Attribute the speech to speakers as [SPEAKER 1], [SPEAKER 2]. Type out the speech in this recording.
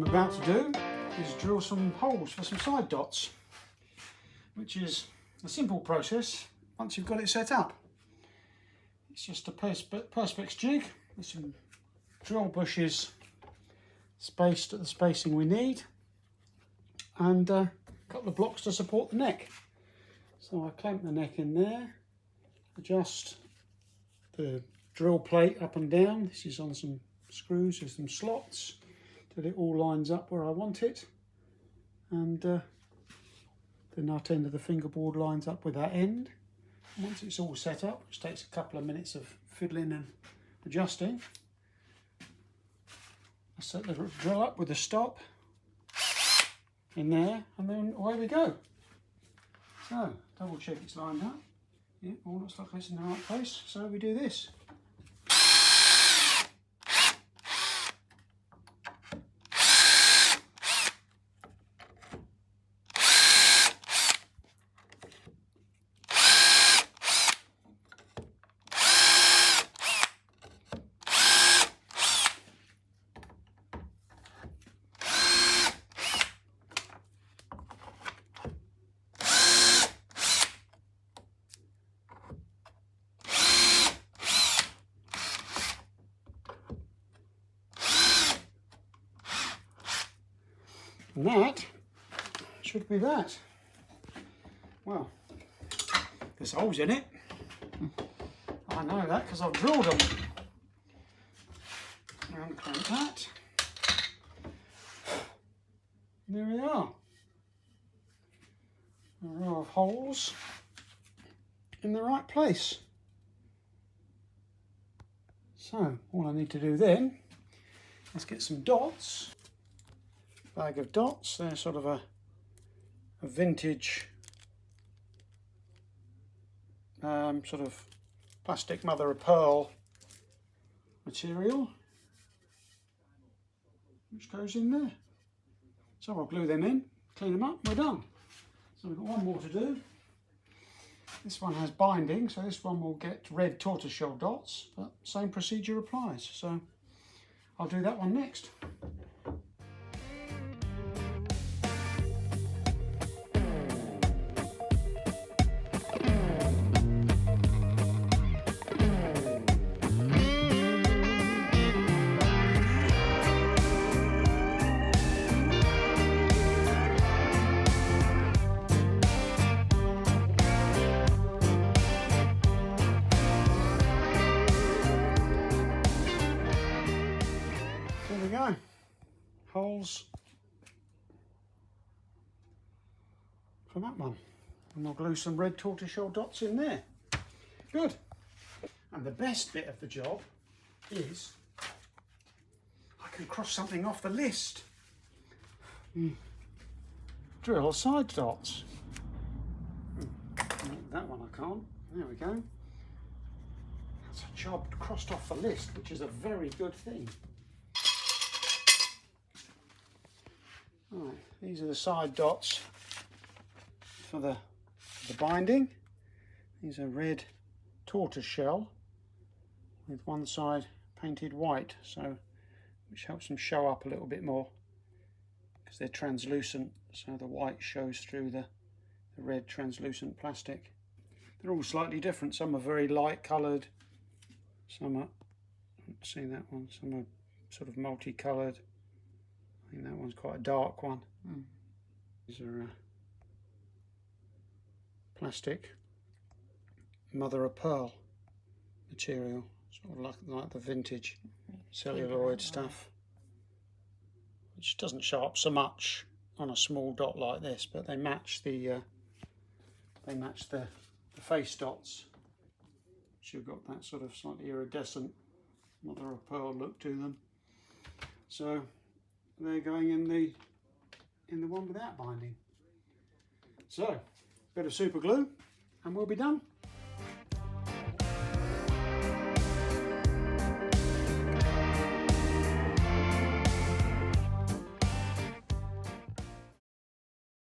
[SPEAKER 1] about to do is drill some holes for some side dots, which is a simple process once you've got it set up. It's just a perspex jig with some drill bushes spaced at the spacing we need, and a couple of blocks to support the neck. So I clamp the neck in there, adjust the drill plate up and down. This is on some screws with some slots till it all lines up where I want it, and the nut end of the fingerboard lines up with that end. Once it's all set up, which takes a couple of minutes of fiddling and adjusting, I set the drill up with the stop in there, and then away we go. So, double check it's lined up. Yeah, all looks like it's in the right place, so we do this. And that should be that. Well, there's holes in it. I know that because I've drilled them. Unclamp that. And there we are. A row of holes in the right place. So all I need to do then is get some dots. Bag of dots. They're sort of a vintage sort of plastic mother of pearl material, which goes in there. So I'll glue them in, clean them up, we're done. So we've got one more to do. This one has binding, so this one will get red tortoiseshell dots, but same procedure applies. So I'll do that one next. There we go, holes for that one, and I'll glue some red tortoiseshell dots in there. Good. And the best bit of the job is I can cross something off the list. Drill side dots. That one I can't. There we go. That's a job crossed off the list, which is a very good thing. Right, these are the side dots for the binding. These are red tortoiseshell with one side painted white, so which helps them show up a little bit more because they're translucent, so the white shows through the red translucent plastic. They're all slightly different. Some are very light coloured, some are, let's see that one, some are sort of multicoloured. I think that one's quite a dark one. These are plastic mother of pearl material, sort of like the vintage celluloid stuff, which doesn't show up so much on a small dot like this, but they match the face dots, which have got that sort of slightly iridescent mother of pearl look to them. So they're going in the one without binding. So, bit of super glue and we'll be done.